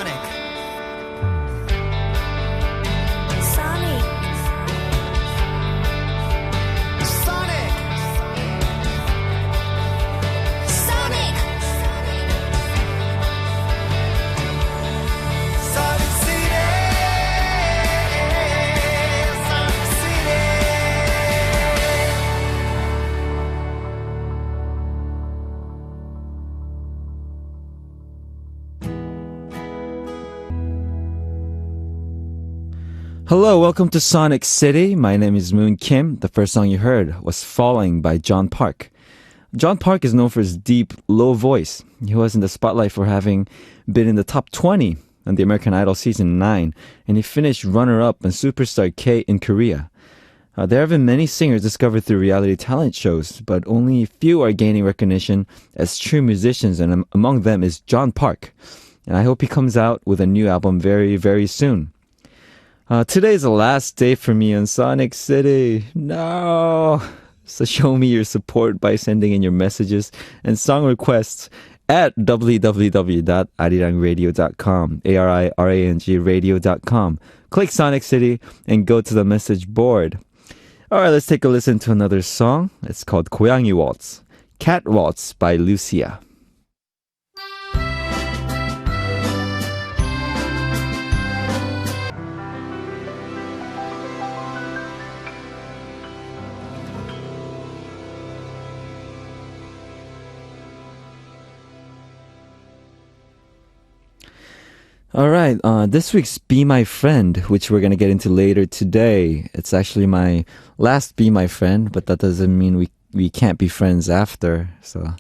Sonic. Hello, welcome to Sonic City. My name is Moon Kim. The first song you heard was Falling by John Park. John Park is known for his deep, low voice. He was in the spotlight for having been in the top 20 on the American Idol Season 9, and he finished runner-up on Superstar K in Korea. There have been many singers discovered through reality talent shows, but only few are gaining recognition as true musicians, and among them is John Park. And I hope he comes out with a new album very, very soon. Today is the last day for me on Sonic City. No! So show me your support by sending in your messages and song requests at www.arirangradio.com, A-R-I-R-A-N-G radio.com. Click Sonic City and go to the message board. Alright, let's take a listen to another song. It's called 고양이 Waltz, Cat Waltz by Lucia. All right, this week's Be My Friend, which we're going to get into later today. It's actually my last Be My Friend, but that doesn't mean we can't be friends after, so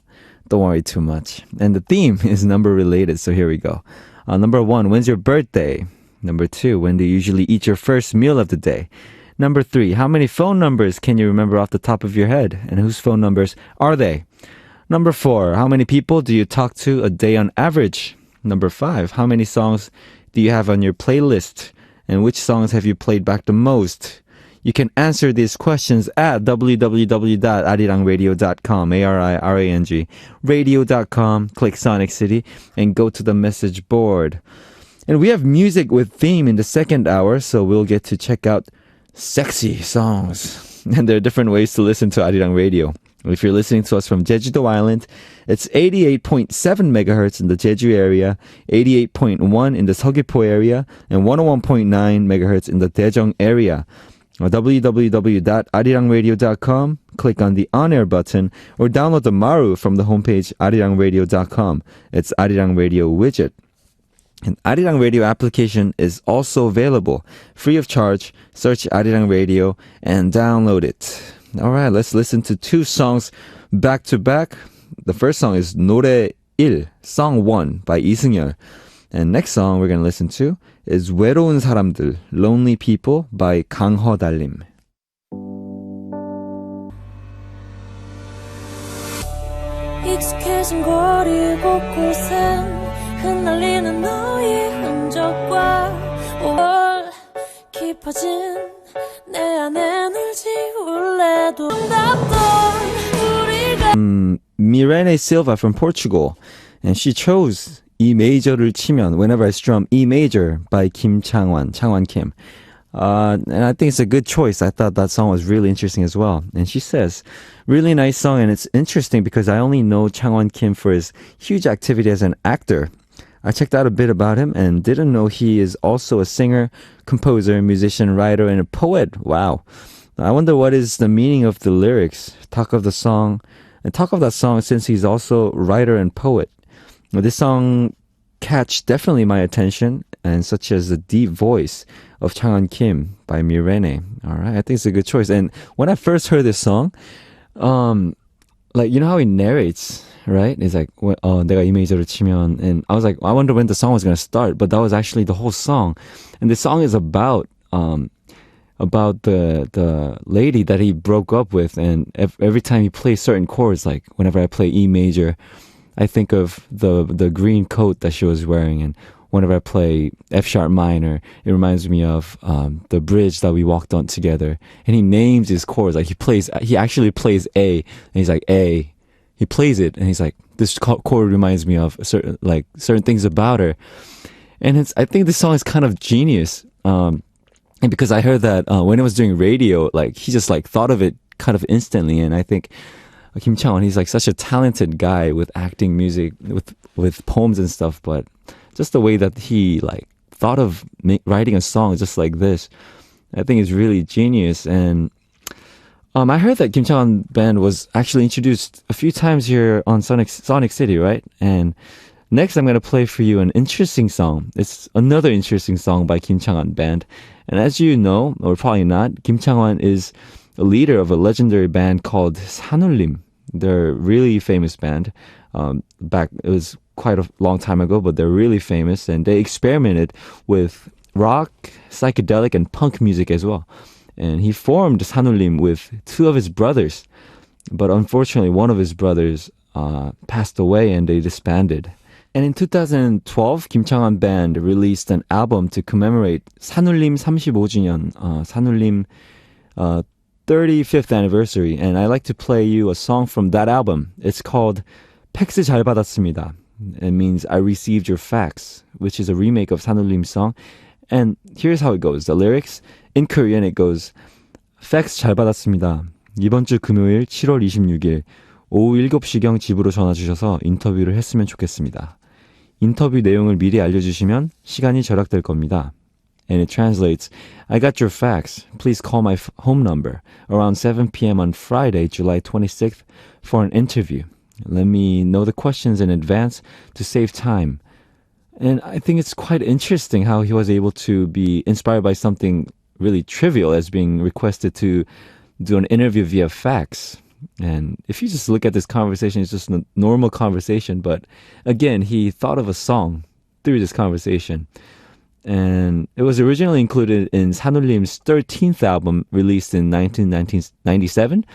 don't worry too much. And the theme is number related, so here we go. Number 1, when's your birthday? Number 2, when do you usually eat your first meal of the day? Number 3, how many phone numbers can you remember off the top of your head? And whose phone numbers are they? Number 4, how many people do you talk to a day on average? Number 5, how many songs do you have on your playlist? And which songs have you played back the most? You can answer these questions at www.arirangradio.com, A-R-I-R-A-N-G, radio.com, click Sonic City, and go to the message board. And we have music with theme in the second hour, so we'll get to check out sexy songs. And there are different ways to listen to Arirang Radio. If you're listening to us from Jeju-do Island, it's 88.7 megahertz in the Jeju area, 88.1 in the Seogwipo area, and 101.9 megahertz in the Daejeong area. www.arirangradio.com, click on the on-air button, or download the Maru from the homepage arirangradio.com. It's Arirang Radio widget. An Arirang Radio application is also available, free of charge. Search Arirang Radio and download it. All right, let's listen to 2 songs back to back. The first song is 노래 1, Song 1 by 이승열. And next song we're going to listen to is 외로운 사람들, Lonely People by 강허달림. 익숙해진 거리 곳곳엔 흩날리는 너의 흔적과 올 깊어진 내 안에 늘 지울래도 응답던 우리가 Mirene Silva from Portugal, and she chose E major를 치면 whenever I strum E major by Kim Changwan Kim. And I think it's a good choice. I thought that song was really interesting as well. And she says, really nice song, and it's interesting because I only know Changwan Kim for his huge activity as an actor. I checked out a bit about him and didn't know he is also a singer, composer, musician, writer, and a poet. Wow. I wonder what is the meaning of the lyrics. Talk of that song since he's also writer and poet. This song catch definitely my attention, and such as the deep voice of Changwon Kim by Mirene. All right, I think it's a good choice. And when I first heard this song, like, you know how he narrates, right? It's like, 내가 이 메이저를 치면, and I was like, I wonder when the song was going to start, but that was actually the whole song. And the song is about the lady that he broke up with, and every time he plays certain chords, like whenever I play E major, I think of the green coat that she was wearing, and whenever I play F sharp minor, it reminds me of the bridge that we walked on together. And he names his chords, like he actually plays A, and he's like A. He plays it, and he's like, this chord reminds me of certain things about her. And I think this song is kind of genius. And because I heard that when I was doing radio, like he just like thought of it kind of instantly. And I think Kim Chang-won, he's like such a talented guy with acting, music, with poems and stuff. But just the way that he like thought of writing a song just like this, I think is really genius. And I heard that Kim Chang-won Band was actually introduced a few times here on Sonic City, right? And next, I'm going to play for you an interesting song. It's another interesting song by Kim Chang-won Band. And as you know, or probably not, Kim Chang-won is a leader of a legendary band called Sanullim. They're a really famous band. It was quite a long time ago, but they're really famous. And they experimented with rock, psychedelic, and punk music as well. And he formed Sanullim with two of his brothers. But unfortunately, one of his brothers passed away and they disbanded. And in 2012, Kim Chang-won Band released an album to commemorate 산울림 35주년, 산울림 35th anniversary. And I like to play you a song from that album. It's called 팩스 잘 받았습니다. It means I received your fax, which is a remake of 산울림's song. And here's how it goes. The lyrics, in Korean it goes, 팩스 잘 받았습니다. 이번 주 금요일 7월 26일 오후 7시경 집으로 전화 주셔서 인터뷰를 했으면 좋겠습니다. 인터뷰 내용을 미리 알려주시면 시간이 절약될 겁니다. And it translates, I got your fax. Please call my home number around 7 p.m. on Friday, July 26th for an interview. Let me know the questions in advance to save time. And I think it's quite interesting how he was able to be inspired by something really trivial as being requested to do an interview via fax. And if you just look at this conversation, it's just a normal conversation. But again, he thought of a song through this conversation. And it was originally included in Sanullim's 13th album released in 1997.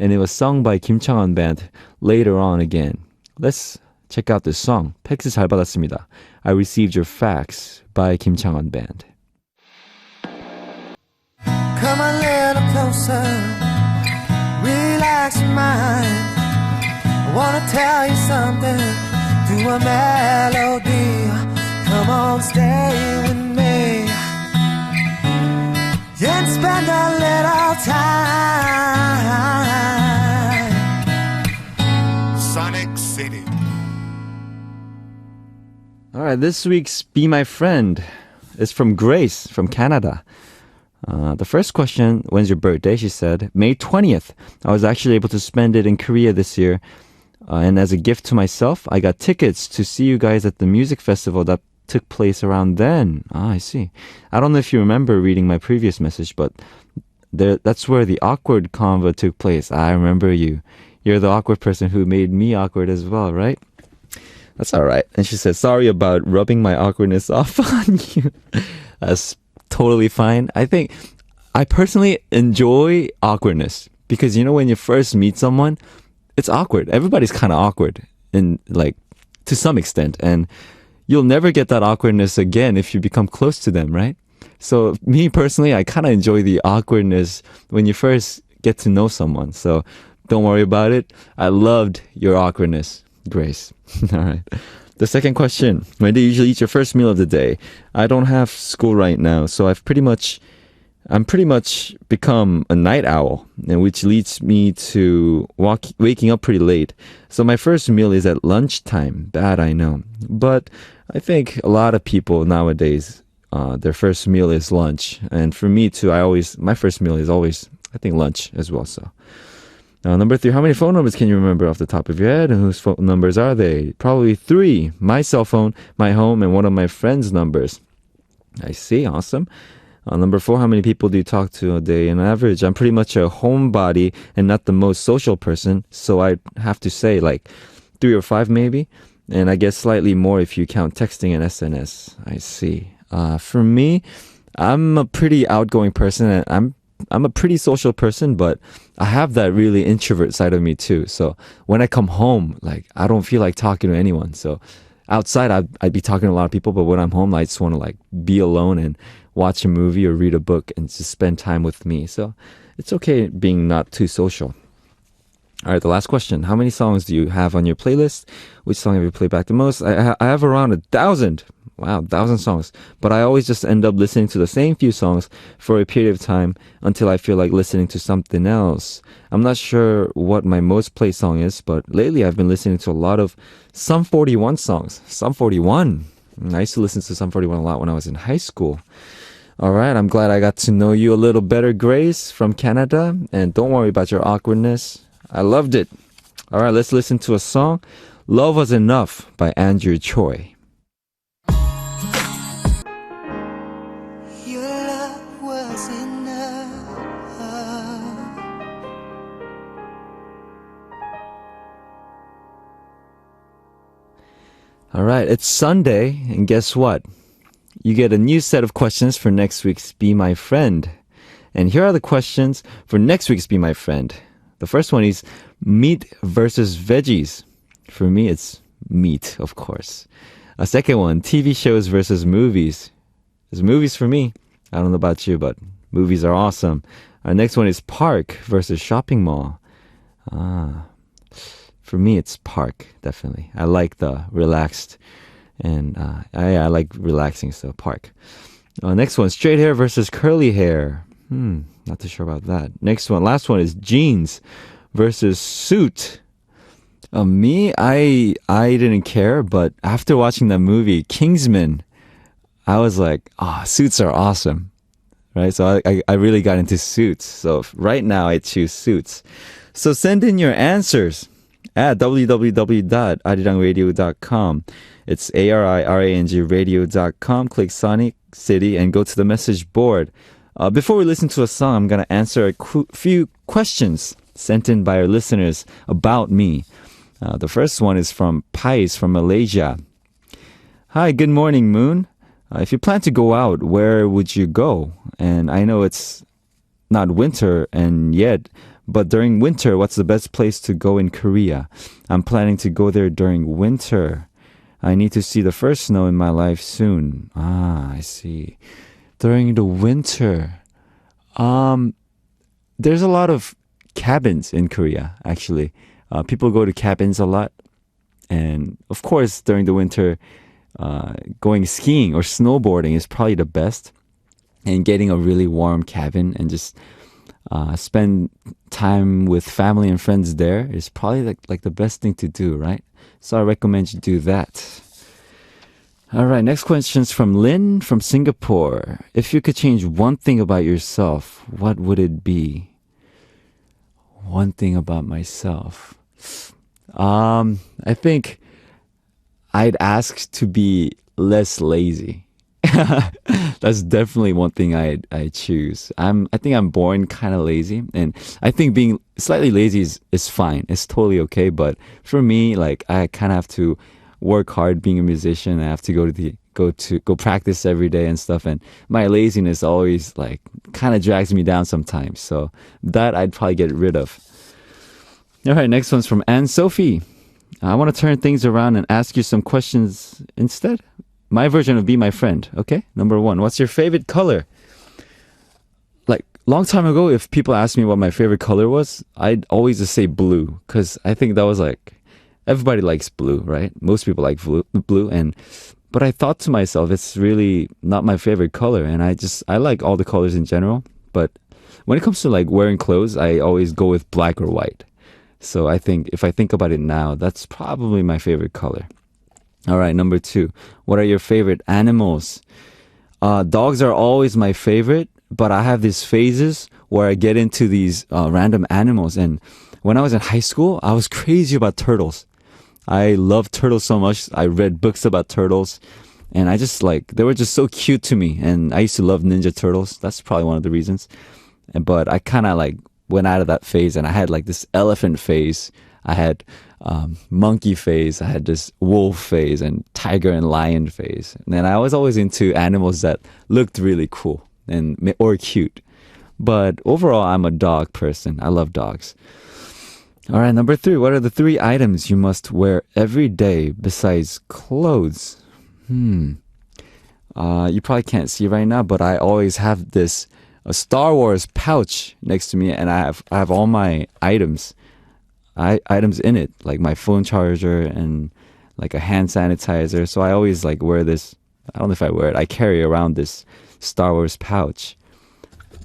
And it was sung by Kim Chang-won Band later on again. Let's check out this song. 팩스 잘 받았습니다. I Received Your Fax by Kim Chang-won Band. Come a little closer, relax your mind. I wanna tell you something through a melody. Come on, stay with me and spend a little time. Sonic City. All right, this week's Be My Friend is from Grace from Canada. The first question, when's your birthday? She said, May 20th. I was actually able to spend it in Korea this year. And as a gift to myself, I got tickets to see you guys at the music festival that took place around then. Ah, I see. I don't know if you remember reading my previous message, but that's where the awkward convo took place. I remember you. You're the awkward person who made me awkward as well, right? That's all right. And she said, sorry about rubbing my awkwardness off on you. That's totally fine. I think I personally enjoy awkwardness because, you know, when you first meet someone, it's awkward. Everybody's kind of awkward in like to some extent. And you'll never get that awkwardness again if you become close to them, right? So me personally, I kind of enjoy the awkwardness when you first get to know someone. So don't worry about it. I loved your awkwardness, Grace. All right. The second question, when do you usually eat your first meal of the day? I don't have school right now, so I'm pretty much become a night owl, and which leads me to waking up pretty late. So my first meal is at lunchtime. Bad, I know. But I think a lot of people nowadays, their first meal is lunch. And for me too, my first meal is always, I think, lunch as well. So number 3, how many phone numbers can you remember off the top of your head? And whose phone numbers are they? Probably 3. My cell phone, my home, and one of my friends' numbers. I see. Awesome. Number 4, how many people do you talk to a day on average? I'm pretty much a homebody and not the most social person. So I have to say like 3 or 5 maybe. And I guess slightly more if you count texting and SNS. I see. For me, I'm a pretty outgoing person and I'm a pretty social person, but I have that really introvert side of me too. So when I come home, like I don't feel like talking to anyone. So outside, I'd be talking to a lot of people, but when I'm home, I just want to like be alone and watch a movie or read a book and just spend time with me. So it's okay being not too social. All right, the last question. How many songs do you have on your playlist? Which song have you played back the most? I have around 1,000. Wow, 1,000 songs. But I always just end up listening to the same few songs for a period of time until I feel like listening to something else. I'm not sure what my most played song is, but lately I've been listening to a lot of Sum 41 songs. Sum 41. I used to listen to Sum 41 a lot when I was in high school. All right, I'm glad I got to know you a little better, Grace from Canada. And don't worry about your awkwardness. I loved it. All right, let's listen to a song. Love Was Enough by Andrew Choi. Your love was enough. All right, it's Sunday, and guess what? You get a new set of questions for next week's Be My Friend. And here are the questions for next week's Be My Friend. The first one is meat versus veggies. For me, it's meat, of course. A second one, TV shows versus movies. It's movies for me. I don't know about you, but movies are awesome. Our next one is park versus shopping mall. For me, it's park, definitely. I like the relaxed, and I like relaxing, so park. Next one, straight hair versus curly hair. Not too sure about that. Next one, last one is jeans versus suit. Me, I didn't care, but after watching that movie, Kingsman, I was like, suits are awesome, right? So I really got into suits. So right now I choose suits. So send in your answers at www.arirangradio.com. It's ARIRANG radio.com. Click Sonic City and go to the message board. Before we listen to a song, I'm going to answer a few questions sent in by our listeners about me. The first one is from Pais from Malaysia. Hi, good morning, Moon. If you plan to go out, where would you go? And I know it's not winter and yet, but during winter, what's the best place to go in Korea? I'm planning to go there during winter. I need to see the first snow in my life soon. I see. During the winter, there's a lot of cabins in Korea, actually. People go to cabins a lot. And of course, during the winter, going skiing or snowboarding is probably the best. And getting a really warm cabin and just spend time with family and friends there is probably like the best thing to do, right? So I recommend you do that. All right, next question's from Lynn from Singapore. If you could change one thing about yourself, what would it be? One thing about myself. I think I'd ask to be less lazy. That's definitely one thing I choose. I think I'm born kind of lazy, and I think being slightly lazy is fine. It's totally okay. But for me, like I kind of have to work hard being a musician. I have to go practice every day and stuff. And my laziness always like kind of drags me down sometimes. So that I'd probably get rid of. All right, next one's from Anne Sophie. I want to turn things around and ask you some questions instead. My version of Be My Friend, okay? Number one, what's your favorite color? Like, long time ago, if people asked me what my favorite color was, I'd always just say blue, because I think that was like, everybody likes blue, right? Most people like blue, but I thought to myself, it's really not my favorite color, and I like all the colors in general, but when it comes to like wearing clothes, I always go with black or white. So I think, if I think about it now, that's probably my favorite color. All right, number two. What are your favorite animals? Dogs are always my favorite, but I have these phases where I get into these random animals. And when I was in high school, I was crazy about turtles. I loved turtles so much. I read books about turtles. And they were just so cute to me. And I used to love Ninja Turtles. That's probably one of the reasons. But I kind of like went out of that phase, and I had like this elephant phase. I had monkey phase, I had this wolf phase, and tiger and lion phase. And then I was always into animals that looked really cool or cute. But overall, I'm a dog person. I love dogs. All right, number three. What are the 3 items you must wear every day besides clothes? You probably can't see right now, but I always have this Star Wars pouch next to me, and I have all my items in it, like my phone charger and like a hand sanitizer. So I always like wear this I don't know if I wear it. I carry around this Star Wars pouch.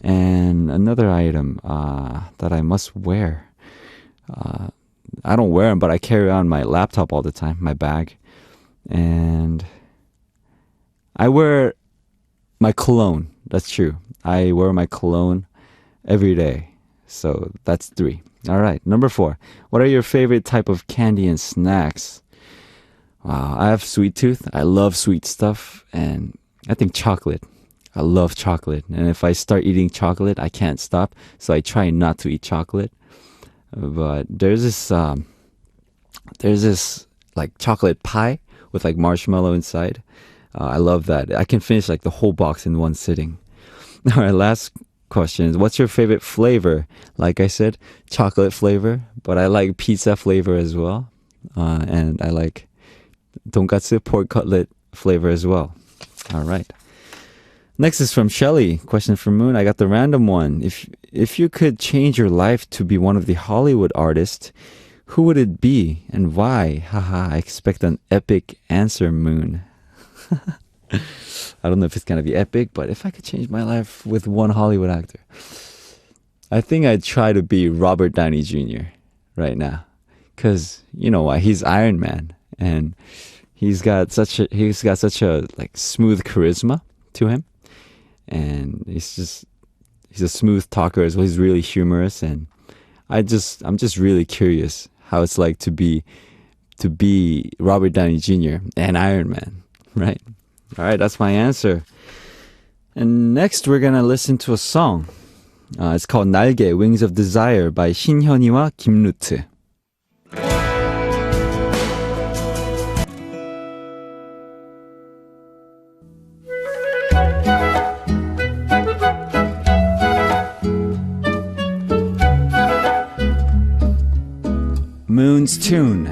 And another item that I must wear. I don't wear them, but I carry on my laptop all the time, my bag. And I wear my cologne. That's true. I wear my cologne every day. So that's 3. All right, number 4. What are your favorite type of candy and snacks? Wow, I have sweet tooth. I love sweet stuff. And I think chocolate. I love chocolate. And if I start eating chocolate, I can't stop. So I try not to eat chocolate. But there's this like chocolate pie with like marshmallow inside. I love that. I can finish like the whole box in one sitting. All right, last question is, what's your favorite flavor? Like I said, chocolate flavor, but I like pizza flavor as well. And I like tonkatsu pork cutlet flavor as well. All right. Next is from Shelly. Question from Moon. I got the random one. If you could change your life to be one of the Hollywood artists, who would it be and why? Haha, I expect an epic answer, Moon. I don't know if it's going to be epic, but if I could change my life with one Hollywood actor, I think I'd try to be Robert Downey Jr. right now. Because, you know why? He's Iron Man. And he's got such a like smooth charisma to him. And he's a smooth talker as well. He's really humorous. And I'm just really curious how it's like to be Robert Downey Jr. and Iron Man, right? All right, that's my answer. And next, we're gonna listen to a song. It's called 날개, Wings of Desire by 신현이와 김루트. Moon's Tune.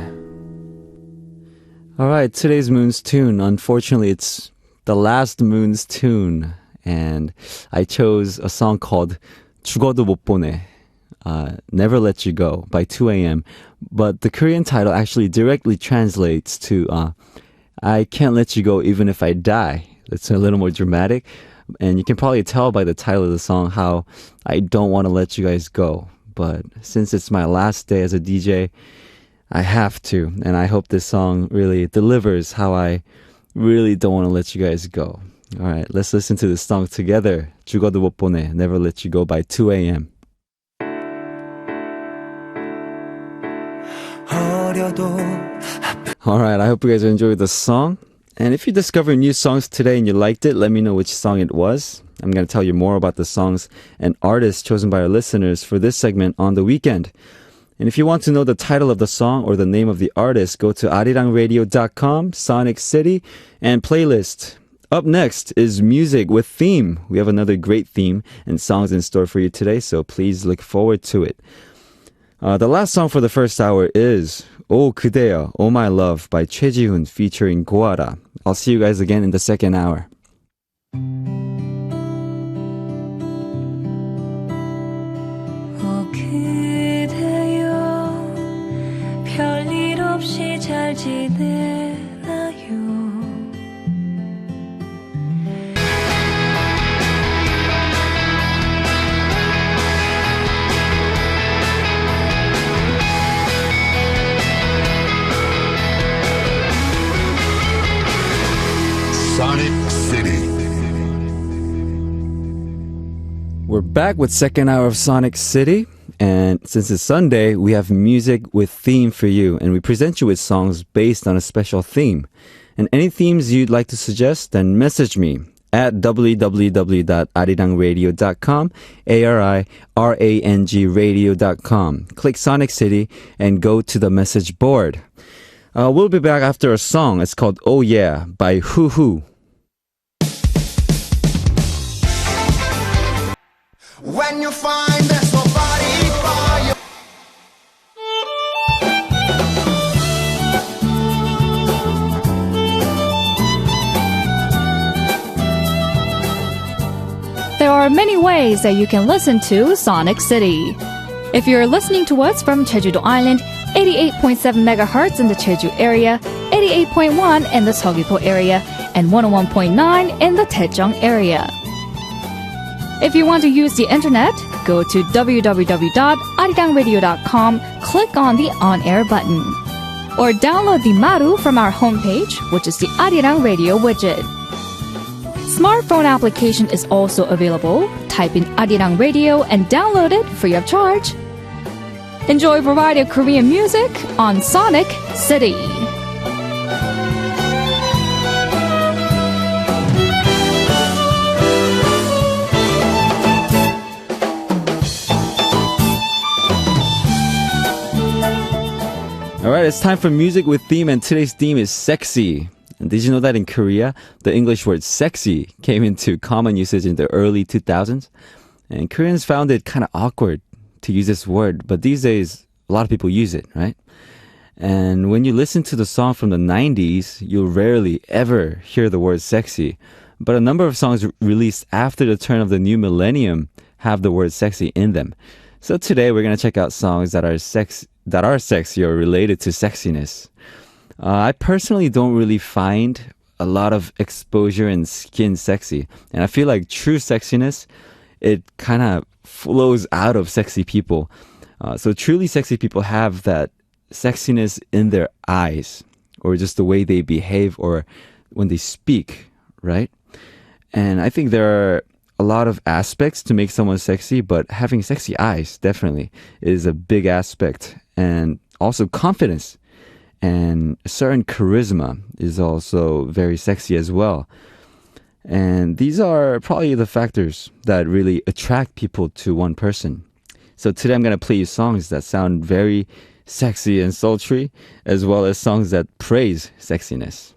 All right, today's Moon's Tune. Unfortunately, it's the last Moon's Tune. And I chose a song called 죽어도 못 보내, Never Let You Go by 2AM. But the Korean title actually directly translates to I Can't Let You Go Even If I Die. It's a little more dramatic. And you can probably tell by the title of the song how I don't want to let you guys go. But since it's my last day as a DJ, I have to. And I hope this song really delivers how I really don't want to let you guys go. All right, let's listen to this song together. 죽어도 못 보내, Never Let You Go by 2AM. All right, I hope you guys enjoyed the song. And if you discover new songs today and you liked it, let me know which song it was. I'm going to tell you more about the songs and artists chosen by our listeners for this segment on the weekend. And if you want to know the title of the song or the name of the artist, go to arirangradio.com, Sonic City, and playlist. Up next is music with theme. We have another great theme and songs in store for you today, so please look forward to it. The last song for the first hour is 오 그대여, Oh My Love by 최지훈 featuring 고아라. I'll see you guys again in the second hour. 오 그대여 별일 없이 잘 지내나요 Sonic City. We're back with second hour of Sonic City. And since it's Sunday, we have music with theme for you. And we present you with songs based on a special theme. And any themes you'd like to suggest, then message me at www.arirangradio.com, ARIRANG radio.com. Click Sonic City and go to the message board. We'll be back after a song. It's called Oh Yeah by Hoo Hoo. When you find there's nobody for you. There are many ways that you can listen to Sonic City. If you're listening to us from Jeju-do Island, 88.7 megahertz in the Jeju area, 88.1 in the Seogwipo area, and 101.9 in the Daejeong area. If you want to use the internet, go to www.arirangradio.com, click on the on-air button. Or download the Maru from our homepage, which is the Arirang Radio widget. Smartphone application is also available. Type in Arirang Radio and download it free of charge. Enjoy a variety of Korean music on Sonic City. All right, it's time for music with theme, and today's theme is sexy. And did you know that in Korea, the English word sexy came into common usage in the early 2000s? And Koreans found it kind of awkward to use this word, but these days, a lot of people use it, right? And when you listen to the song from the 90s, you'll rarely ever hear the word sexy. But a number of songs released after the turn of the new millennium have the word sexy in them. So today we're going to check out songs that are sexy or related to sexiness. I personally don't really find a lot of exposure in skin sexy. And I feel like true sexiness, it kind of flows out of sexy people. So truly sexy people have that sexiness in their eyes, or just the way they behave, or when they speak, right? And I think there are a lot of aspects to make someone sexy, but having sexy eyes definitely is a big aspect. And also confidence and a certain charisma is also very sexy as well. And these are probably the factors that really attract people to one person. So today I'm going to play you songs that sound very sexy and sultry, as well as songs that praise sexiness.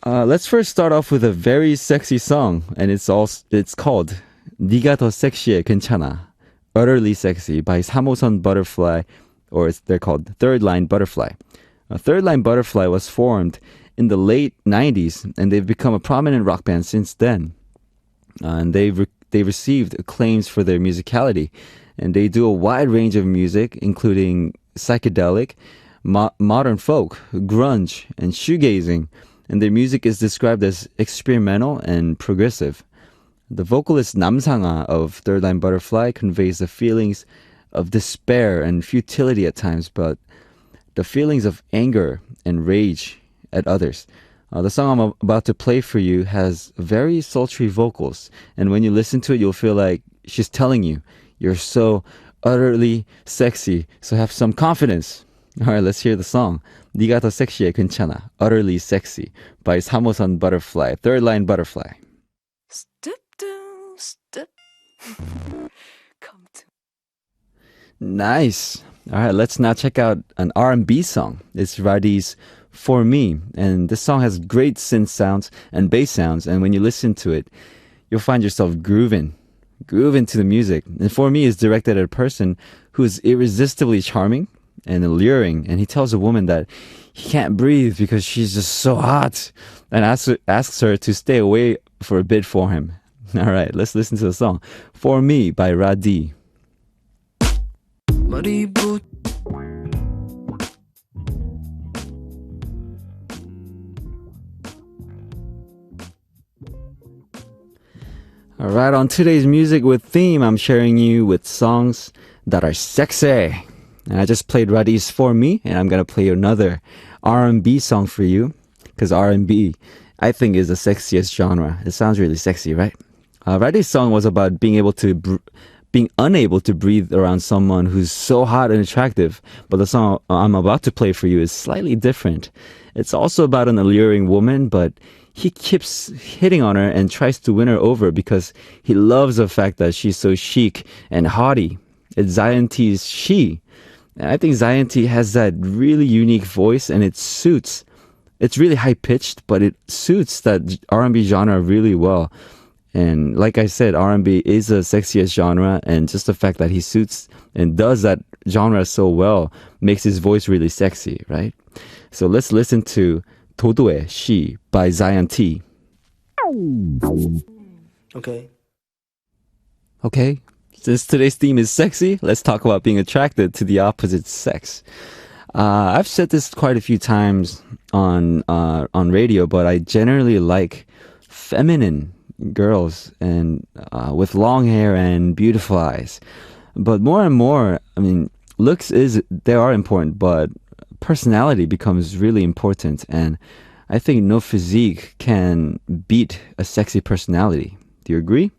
Let's first start off with a very sexy song, and it's called 네가 더 섹시해 괜찮아, Utterly Sexy by 3호선 Butterfly, or they're called Third Line Butterfly. Third Line Butterfly was formed in the late 90s, and they've become a prominent rock band since then. And they received acclaims for their musicality, and they do a wide range of music, including psychedelic, modern folk, grunge, and shoegazing. And their music is described as experimental and progressive. The vocalist Nam Sang-ah of Third Line Butterfly conveys the feelings of despair and futility at times, but the feelings of anger and rage at others. The song I'm about to play for you has very sultry vocals, and when you listen to it, you'll feel like she's telling you, you're so utterly sexy, so have some confidence. All right, let's hear the song. 네가 더 섹시해 괜찮아, Utterly Sexy by 3호선 Butterfly, Third Line Butterfly. Step down, step. Come to. Nice. All right, let's now check out an R&B song. It's Radi's For Me, and this song has great synth sounds and bass sounds, and when you listen to it, you'll find yourself grooving to the music. And For Me is directed at a person who is irresistibly charming and alluring, and he tells a woman that he can't breathe because she's just so hot, and asks her to stay away for a bit for him. All right, let's listen to the song For Me by Radi. All right, on today's Music with Theme, I'm sharing you with songs that are sexy. And I just played Radi's For Me, and I'm going to play another R&B song for you, because R&B, I think, is the sexiest genre. It sounds really sexy, right? Radi's song was about being unable to breathe around someone who's so hot and attractive, but the song I'm about to play for you is slightly different. It's also about an alluring woman, but he keeps hitting on her and tries to win her over because he loves the fact that she's so chic and haughty. It's Zion T's She. And I think Zion T has that really unique voice, and it's really high-pitched, but it suits that R&B genre really well. And like I said, R&B is the sexiest genre, and just the fact that he suits and does that genre so well makes his voice really sexy, right? So let's listen to 도도의 She by Zion T. Okay. Since today's theme is sexy, let's talk about being attracted to the opposite sex. I've said this quite a few times on radio, but I generally like feminine girls and with long hair and beautiful eyes. But more and more, I mean, they are important, but personality becomes really important, and I think no physique can beat a sexy personality. Do you agree?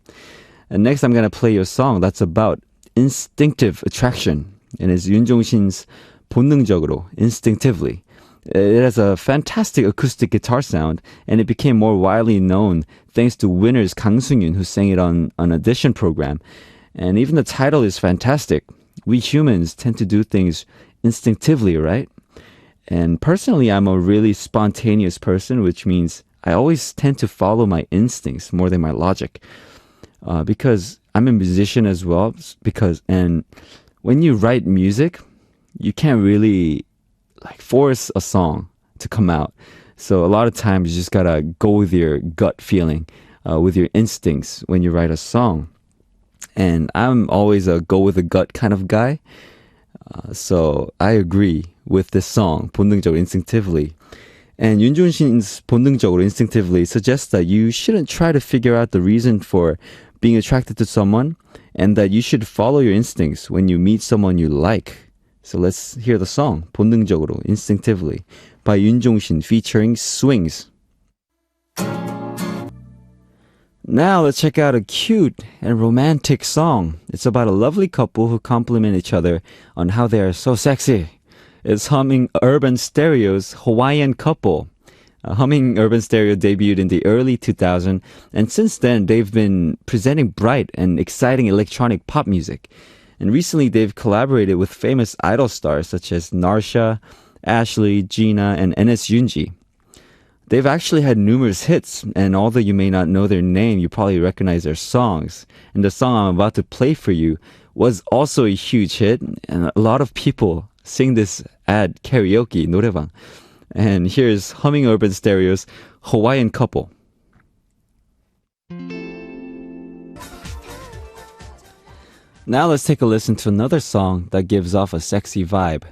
And next, I'm gonna play you a song that's about instinctive attraction, and it's Yoon Jong-shin's 본능적으로, instinctively. It has a fantastic acoustic guitar sound, and it became more widely known thanks to winners Kang Sung-yoon, who sang it on an audition program. And even the title is fantastic. We humans tend to do things instinctively, right? And personally, I'm a really spontaneous person, which means I always tend to follow my instincts more than my logic. Because I'm a musician as well. And when you write music, you can't really force a song to come out. So a lot of times you just gotta go with your gut feeling, with your instincts when you write a song. And I'm always a go with the gut kind of guy. So I agree with this song, 본능적으로, instinctively. And Yoon Jong-shin's 본능적으로, instinctively suggests that you shouldn't try to figure out the reason for being attracted to someone, and that you should follow your instincts when you meet someone you like. So let's hear the song, 본능적으로, instinctively, by Yoon Jong-shin featuring Swings. Now let's check out a cute and romantic song. It's about a lovely couple who compliment each other on how they are so sexy. It's Humming Urban Stereo's Hawaiian Couple. Humming Urban Stereo debuted in the early 2000s, and since then they've been presenting bright and exciting electronic pop music. And recently they've collaborated with famous idol stars such as Narsha, Ashley, Gina, and NS Yoonji. They've actually had numerous hits, and although you may not know their name, you probably recognize their songs. And the song I'm about to play for you was also a huge hit, and a lot of people sing this at karaoke, 노래방. And here's Humming Urban Stereo's Hawaiian Couple. Now let's take a listen to another song that gives off a sexy vibe.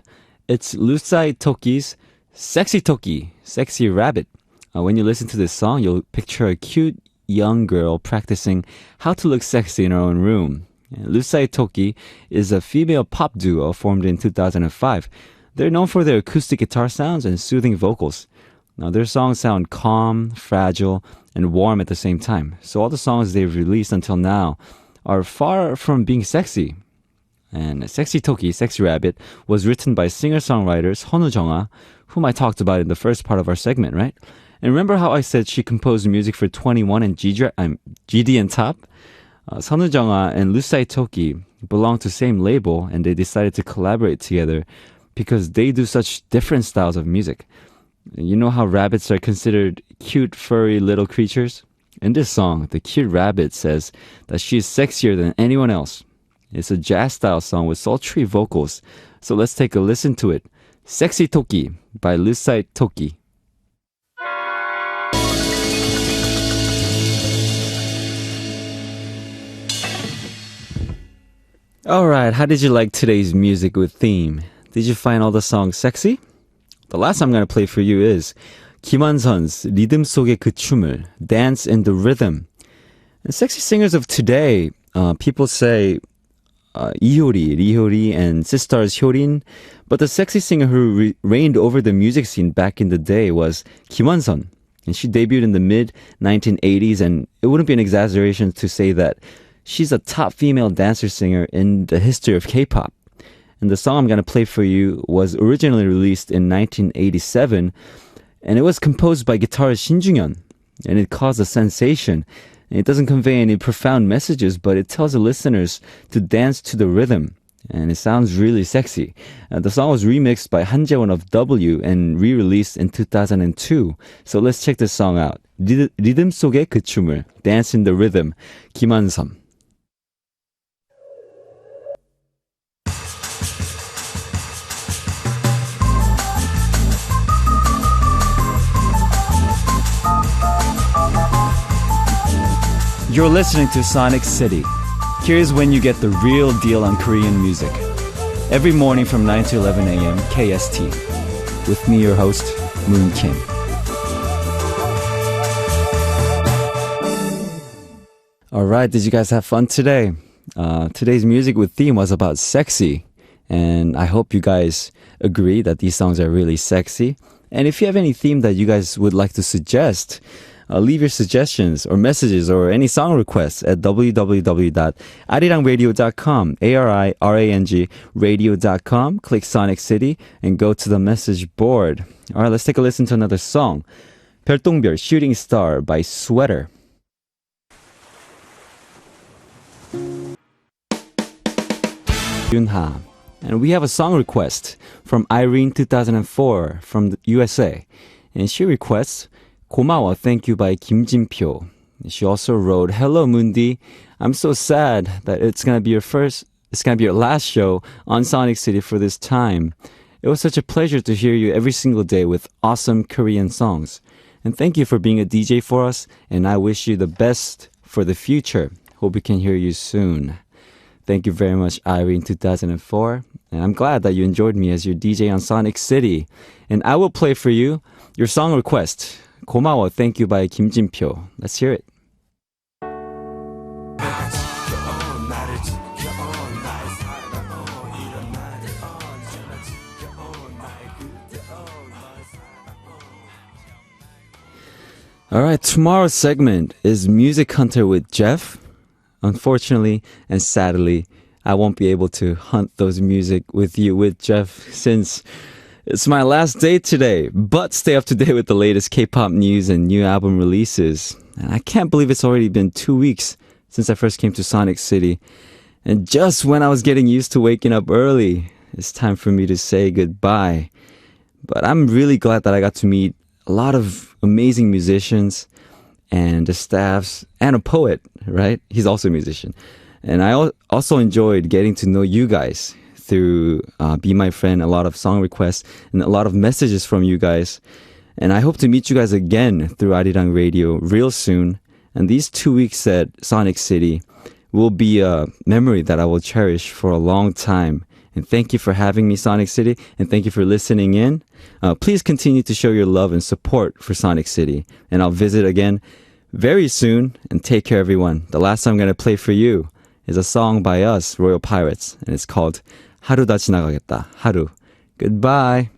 It's Lusai Toki's Sexy Toki, Sexy Rabbit. When you listen to this song, you'll picture a cute young girl practicing how to look sexy in her own room. Lusai Toki is a female pop duo formed in 2005. They're known for their acoustic guitar sounds and soothing vocals. Now, their songs sound calm, fragile, and warm at the same time. So all the songs they've released until now are far from being sexy. And Sexy Toki, Sexy Rabbit, was written by singer-songwriters Honu Jung-ah, whom I talked about in the first part of our segment, right? And remember how I said she composed music for 21 and GD and Top? Honu Jung-ah and Lusai Toki belong to the same label, and they decided to collaborate together because they do such different styles of music. You know how rabbits are considered cute, furry little creatures? In this song, the cute rabbit says that she is sexier than anyone else. It's a jazz-style song with sultry vocals, so let's take a listen to it. Sexy Toki by Lusai Toki. Alright, how did you like today's music with theme? Did you find all the songs sexy? The last I'm going to play for you is 김한선's 리듬 속의 그 춤을, Dance in the Rhythm. And sexy singers of today, people say Rihyori and Sistars Hyorin, but the sexy singer who reigned over the music scene back in the day was Kim Han-sun. And she debuted in the mid-1980s, and it wouldn't be an exaggeration to say that she's a top female dancer singer in the history of K-pop. And the song I'm going to play for you was originally released in 1987, and it was composed by guitarist Shin Jung-hyun, and it caused a sensation. And it doesn't convey any profound messages, but it tells the listeners to dance to the rhythm, and it sounds really sexy. The song was remixed by Han Jae-won of W and re-released in 2002. So let's check this song out. 리듬 속의 그 춤을, Dance in the Rhythm, 김한선. You're listening to Sonic City. Here's when you get the real deal on Korean music. every morning from 9 to 11 a.m. KST. With me, your host, Moon Kim. All right, did you guys have fun today? Today's music with theme was about sexy. And I hope you guys agree that these songs are really sexy. And if you have any theme that you guys would like to suggest, leave your suggestions or messages or any song requests at www.arirangradio.com, ARIRANG radio.com. Click Sonic City and go to the message board. All right, let's take a listen to another song. 별똥별, Shooting Star by Sweater. Yunha. And we have a song request from Irene 2004 from the USA. And she requests 고마워, thank you by Kim Jinpyo. She also wrote, hello Mundi, I'm so sad that it's gonna be your last show on Sonic City for this time. It was such a pleasure to hear you every single day with awesome Korean songs. And thank you for being a DJ for us, and I wish you the best for the future. Hope we can hear you soon. Thank you very much, Irene 2004. And I'm glad that you enjoyed me as your DJ on Sonic City. And I will play for you your song request. 고마워, thank you by Kim Jinpyo. Let's hear it. All right, tomorrow's segment is Music Hunter with Jeff. Unfortunately and sadly, I won't be able to hunt those music with you with Jeff since it's my last day today. But stay up to date with the latest K-pop news and new album releases. And I can't believe it's already been 2 weeks since I first came to Sonic City. And just when I was getting used to waking up early, it's time for me to say goodbye. But I'm really glad that I got to meet a lot of amazing musicians and the staffs, and a poet, right? He's also a musician. And I also enjoyed getting to know you guys through Be My Friend, a lot of song requests, and a lot of messages from you guys. And I hope to meet you guys again through Arirang Radio real soon. And these 2 weeks at Sonic City will be a memory that I will cherish for a long time. And thank you for having me, Sonic City, and thank you for listening in. Please continue to show your love and support for Sonic City. And I'll visit again very soon. And take care, everyone. The last song I'm going to play for you is a song by us, Royal Pirates. And it's called 하루 다 지나가겠다. 하루. Goodbye.